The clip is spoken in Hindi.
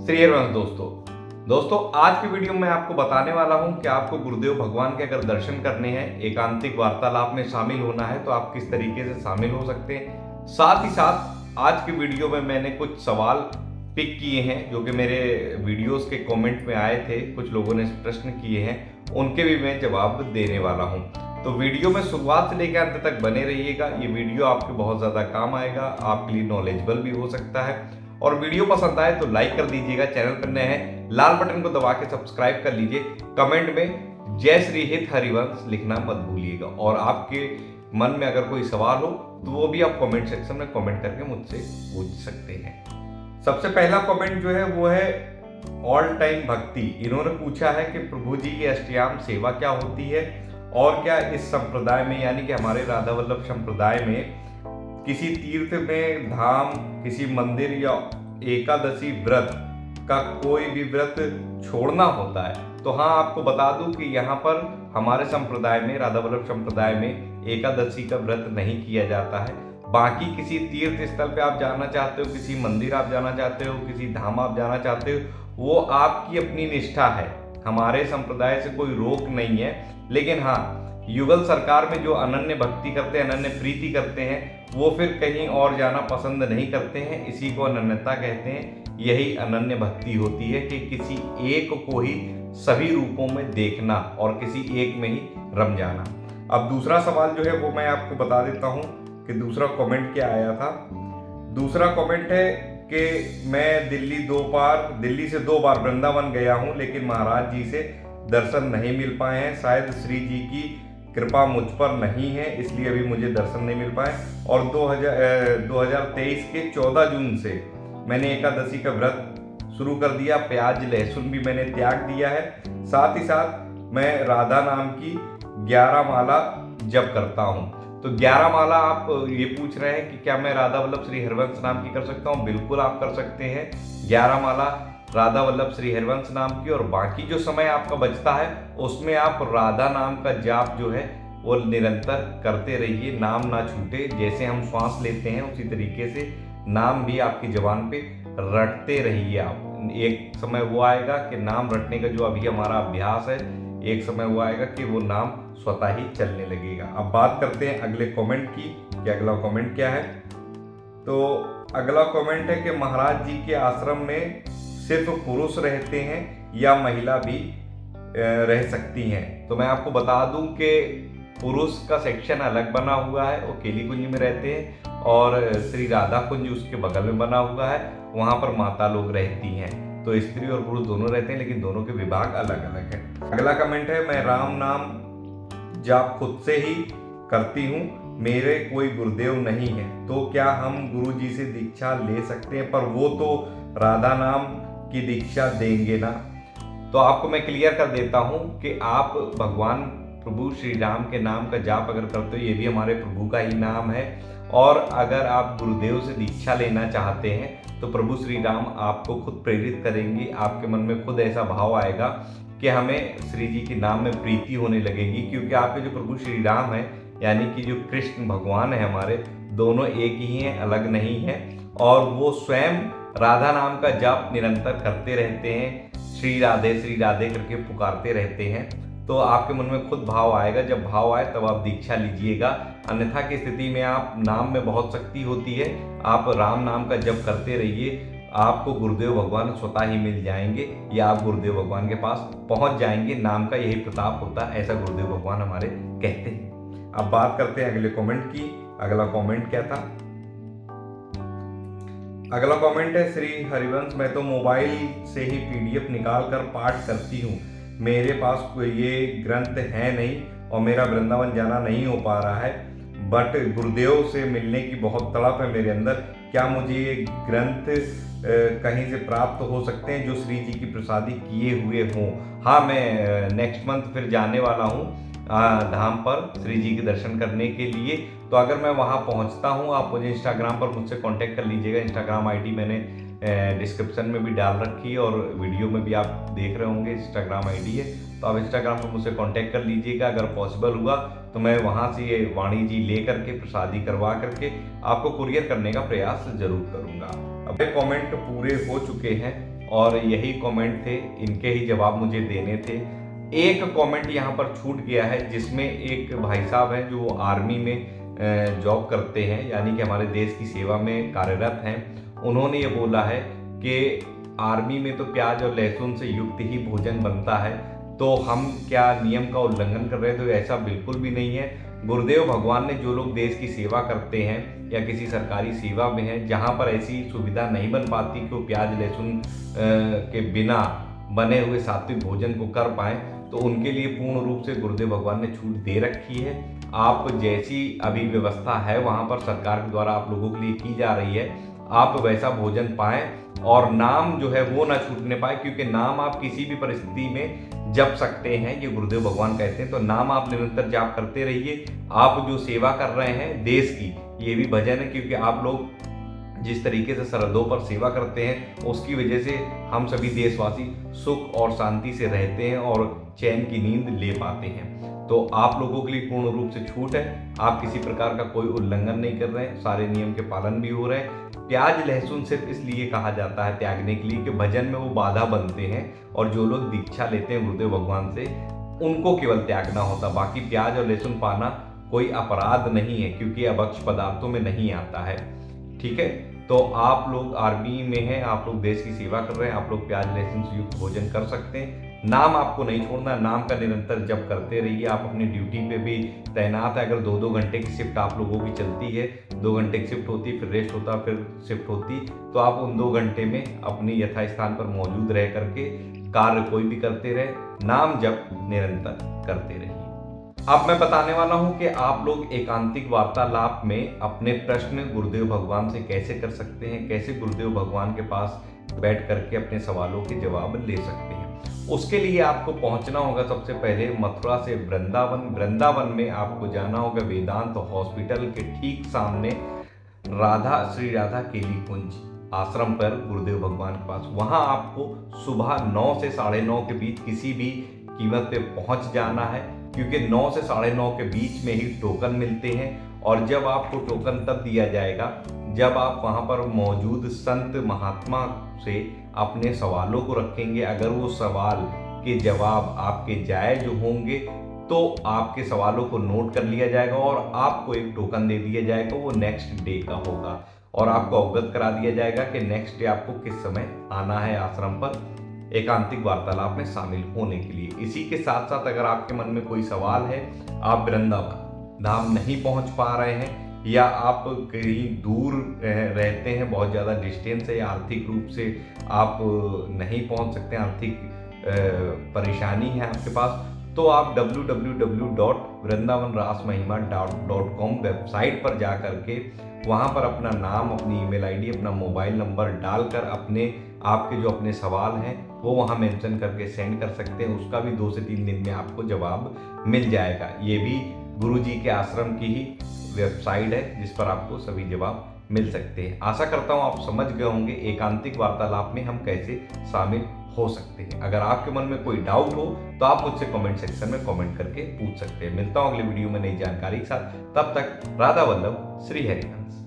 श्री हरिवंश दोस्तों आज की वीडियो में आपको बताने वाला हूं कि आपको गुरुदेव भगवान के अगर दर्शन करने हैं, एकांतिक वार्तालाप में शामिल होना है तो आप किस तरीके से शामिल हो सकते हैं। साथ ही साथ आज की वीडियो में मैंने कुछ सवाल पिक किए हैं जो कि मेरे वीडियोस के कमेंट में आए थे। कुछ लोगों ने प्रश्न किए हैं, उनके भी मैं जवाब देने वाला हूं। तो वीडियो में शुरुआत से लेकर अंत तक बने रहिएगा। ये वीडियो आपके बहुत ज़्यादा काम आएगा, आपके लिए नॉलेजेबल भी हो सकता है। और वीडियो पसंद आए तो लाइक कर दीजिएगा, चैनल पर नए हैं लाल बटन को दबा के सब्सक्राइब कर लीजिए। कमेंट में जय श्री हित हरिवंश लिखना मत भूलिएगा। और आपके मन में अगर कोई सवाल हो तो वो भी आप कमेंट सेक्शन में कमेंट करके मुझसे पूछ सकते हैं। सबसे पहला कमेंट जो है वो है ऑल टाइम भक्ति। इन्होंने पूछा है कि प्रभु जी की अष्टयाम सेवा क्या होती है और क्या इस संप्रदाय में यानी कि हमारे राधा वल्लभ संप्रदाय में किसी तीर्थ में, धाम, किसी मंदिर या एकादशी व्रत का कोई भी व्रत छोड़ना होता है। तो हाँ, आपको बता दूं कि यहाँ पर हमारे संप्रदाय में, राधा वल्लभ संप्रदाय में एकादशी का व्रत नहीं किया जाता है। बाकी किसी तीर्थ स्थल पे आप जाना चाहते हो, किसी मंदिर आप जाना चाहते हो, किसी धाम आप जाना चाहते हो, वो आपकी अपनी निष्ठा है। हमारे संप्रदाय से कोई रोक नहीं है। लेकिन हाँ, युगल सरकार में जो अनन्य भक्ति करते हैं, अनन्य प्रीति करते हैं, वो फिर कहीं और जाना पसंद नहीं करते हैं। इसी को अनन्यता कहते हैं। यही अनन्य भक्ति होती है कि किसी एक को ही सभी रूपों में देखना और किसी एक में ही रम जाना। अब दूसरा सवाल जो है वो मैं आपको बता देता हूँ कि दूसरा कमेंट क्या आया था। दूसरा कमेंट है कि मैं दिल्ली से 2 बार वृंदावन गया हूँ, लेकिन महाराज जी से दर्शन नहीं मिल पाए हैं। शायद श्री जी की कृपा मुझ पर नहीं है, इसलिए अभी मुझे दर्शन नहीं मिल पाए। और 2023 के 14 जून से मैंने एकादशी का व्रत शुरू कर दिया। प्याज लहसुन भी मैंने त्याग दिया है। साथ ही साथ मैं राधा नाम की 11 माला जप करता हूँ। तो 11 माला आप ये पूछ रहे हैं कि क्या मैं राधा वल्लभ श्री हरिवंश नाम की कर सकता हूँ? बिल्कुल आप कर सकते हैं 11 माला राधा वल्लभ श्री हरिवंश नाम की। और बाकी जो समय आपका बचता है उसमें आप राधा नाम का जाप जो है वो निरंतर करते रहिए, नाम ना छूटे। जैसे हम श्वास लेते हैं उसी तरीके से नाम भी आपकी जबान पे रटते रहिए आप। एक समय वो आएगा कि नाम रटने का जो अभी हमारा अभ्यास है, एक समय वो आएगा कि वो नाम स्वतः ही चलने लगेगा। अब बात करते हैं अगले कमेंट की कि अगला कमेंट क्या है। तो अगला कमेंट है कि महाराज जी के आश्रम में सिर्फ पुरुष रहते हैं या महिला भी रह सकती हैं? तो मैं आपको बता दूं कि पुरुष का सेक्शन अलग बना हुआ है, वो केली कुंज में रहते हैं। और श्री राधा कुंज उसके बगल में बना हुआ है, वहाँ पर माता लोग रहती हैं। तो स्त्री और पुरुष दोनों रहते हैं, लेकिन दोनों के विभाग अलग अलग हैं। अगला कमेंट है मैं राम नाम जाप खुद से ही करती हूँ, मेरे कोई गुरुदेव नहीं है, तो क्या हम गुरु जी से दीक्षा ले सकते हैं? पर वो तो राधा नाम की दीक्षा देंगे ना। तो आपको मैं क्लियर कर देता हूं कि आप भगवान प्रभु श्री राम के नाम का जाप अगर करते हो, ये भी हमारे प्रभु का ही नाम है। और अगर आप गुरुदेव से दीक्षा लेना चाहते हैं तो प्रभु श्री राम आपको खुद प्रेरित करेंगे। आपके मन में खुद ऐसा भाव आएगा कि हमें श्री जी के नाम में प्रीति होने लगेगी, क्योंकि आपके जो प्रभु श्री राम है यानी कि जो कृष्ण भगवान है हमारे, दोनों एक ही हैं, अलग नहीं है। और वो स्वयं राधा नाम का जाप निरंतर करते रहते हैं, श्री राधे करके पुकारते रहते हैं। तो आपके मन में खुद भाव आएगा। जब भाव आए तब आप दीक्षा लीजिएगा। अन्यथा की स्थिति में आप नाम में बहुत शक्ति होती है, आप राम नाम का जप करते रहिए, आपको गुरुदेव भगवान स्वतः ही मिल जाएंगे या आप गुरुदेव भगवान के पास पहुंच जाएंगे। नाम का यही प्रताप होता है, ऐसा गुरुदेव भगवान हमारे कहते हैं। अब बात करते हैं अगले कमेंट की। अगला कमेंट क्या था? अगला कमेंट है श्री हरिवंश मैं तो मोबाइल से ही PDF निकाल कर पाठ करती हूँ, मेरे पास कोई ये ग्रंथ है नहीं और मेरा वृंदावन जाना नहीं हो पा रहा है, बट गुरुदेव से मिलने की बहुत तड़प है मेरे अंदर। क्या मुझे ये ग्रंथ कहीं से प्राप्त हो सकते हैं जो श्री जी की प्रसादी किए हुए हों? हाँ, मैं नेक्स्ट मंथ फिर जाने वाला हूँ धाम पर श्री जी के दर्शन करने के लिए। तो अगर मैं वहाँ पहुँचता हूँ, आप मुझे इंस्टाग्राम पर मुझसे कांटेक्ट कर लीजिएगा। इंस्टाग्राम ID मैंने डिस्क्रिप्शन में भी डाल रखी है और वीडियो में भी आप देख रहे होंगे, इंस्टाग्राम ID है। तो आप इंस्टाग्राम पर मुझसे कांटेक्ट कर लीजिएगा। अगर पॉसिबल हुआ तो मैं वहाँ से ये वाणी जी ले करके प्रसादी करवा करके आपको कुरियर करने का प्रयास जरूर करूँगा। अब कमेंट पूरे हो चुके हैं और यही कमेंट थे, इनके ही जवाब मुझे देने थे। एक कमेंट यहाँ पर छूट गया है जिसमें एक भाई साहब हैं जो आर्मी में जॉब करते हैं, यानी कि हमारे देश की सेवा में कार्यरत हैं। उन्होंने ये बोला है कि आर्मी में तो प्याज और लहसुन से युक्त ही भोजन बनता है, तो हम क्या नियम का उल्लंघन कर रहे हैं? तो ऐसा बिल्कुल भी नहीं है। गुरुदेव भगवान ने जो लोग देश की सेवा करते हैं या किसी सरकारी सेवा में हैं जहाँ पर ऐसी सुविधा नहीं बन पाती कि वो प्याज लहसुन के बिना बने हुए सात्विक भोजन को कर पाएँ, तो उनके लिए पूर्ण रूप से गुरुदेव भगवान ने छूट दे रखी है। आप जैसी अभी व्यवस्था है वहाँ पर सरकार के द्वारा आप लोगों के लिए की जा रही है, आप वैसा भोजन पाएँ और नाम जो है वो ना छूटने पाए, क्योंकि नाम आप किसी भी परिस्थिति में जप सकते हैं, ये गुरुदेव भगवान कहते हैं। तो नाम आप निरंतर जाप करते रहिए। आप जो सेवा कर रहे हैं देश की, ये भी भजन है, क्योंकि आप लोग जिस तरीके से सरहदों पर सेवा करते हैं उसकी वजह से हम सभी देशवासी सुख और शांति से रहते हैं और चैन की नींद ले पाते हैं। तो आप लोगों के लिए पूर्ण रूप से छूट है, आप किसी प्रकार का कोई उल्लंघन नहीं कर रहे हैं, सारे नियम के पालन भी हो रहे हैं। प्याज लहसुन सिर्फ इसलिए कहा जाता है त्यागने के लिए कि भजन में वो बाधा बनते हैं, और जो लोग दीक्षा लेते हैं गुरुदेव भगवान से उनको केवल त्यागना होता। बाकी प्याज और लहसुन पाना कोई अपराध नहीं है, क्योंकि अभक्ष पदार्थों में नहीं आता है। ठीक है, तो आप लोग आर्मी में हैं, आप लोग देश की सेवा कर रहे हैं, आप लोग प्याज लहसुन से युक्त भोजन कर सकते हैं। नाम आपको नहीं छोड़ना, नाम का निरंतर जप करते रहिए। आप अपनी ड्यूटी पे भी तैनात है, अगर 2-2 घंटे की शिफ्ट आप लोगों की चलती है, 2 घंटे की शिफ्ट होती, फिर रेस्ट होता, फिर शिफ्ट होती, तो आप उन 2 घंटे में अपनी यथास्थान पर मौजूद रह करके कार्य कोई भी करते रहे, नाम जप निरंतर करते रहिए। अब मैं बताने वाला हूं कि आप लोग एकांतिक वार्तालाप में अपने प्रश्न गुरुदेव भगवान से कैसे कर सकते हैं, कैसे गुरुदेव भगवान के पास बैठ करके अपने सवालों के जवाब ले सकते हैं। उसके लिए आपको पहुंचना होगा सबसे पहले मथुरा से वृंदावन। वृंदावन में आपको जाना होगा वेदांत हॉस्पिटल के ठीक सामने श्री राधा केली कुंज आश्रम पर गुरुदेव भगवान के पास। वहां आपको सुबह 9 से 9:30 के बीच किसी भी कीमत पे पहुंच जाना है, क्योंकि 9 से 9:30 के बीच में ही टोकन मिलते हैं। और जब आपको टोकन तब दिया जाएगा जब आप वहां पर मौजूद संत महात्मा से अपने सवालों को रखेंगे। अगर वो सवाल के जवाब आपके जायज होंगे तो आपके सवालों को नोट कर लिया जाएगा और आपको एक टोकन दे दिया जाएगा, वो नेक्स्ट डे का होगा, और आपको अवगत करा दिया जाएगा कि नेक्स्ट डे आपको किस समय आना है आश्रम पर एकांतिक वार्तालाप में शामिल होने के लिए। इसी के साथ साथ अगर आपके मन में कोई सवाल है, आप वृंदावन धाम नहीं पहुंच पा रहे हैं या आप कहीं दूर रहते हैं, बहुत ज़्यादा डिस्टेंस है या आर्थिक रूप से आप नहीं पहुंच सकते, आर्थिक परेशानी है आपके पास, तो आप www.vrindavanrasmahima.com वेबसाइट पर जा करके वहाँ पर अपना नाम, अपनी ईमेल आईडी, अपना मोबाइल नंबर डालकर आपके जो अपने सवाल हैं वो वहाँ मेंशन करके सेंड कर सकते हैं। उसका भी 2 से 3 दिन में आपको जवाब मिल जाएगा। ये भी गुरुजी के आश्रम की ही वेबसाइट है जिस पर आपको सभी जवाब मिल सकते हैं। आशा करता हूँ आप समझ गए होंगे एकांतिक वार्तालाप में हम कैसे शामिल हो सकते हैं। अगर आपके मन में कोई डाउट हो तो आप मुझसे कमेंट सेक्शन में कमेंट करके पूछ सकते हैं। मिलता हूँ अगले वीडियो में नई जानकारी के साथ, तब तक राधा वल्लभ श्री हरिवंश।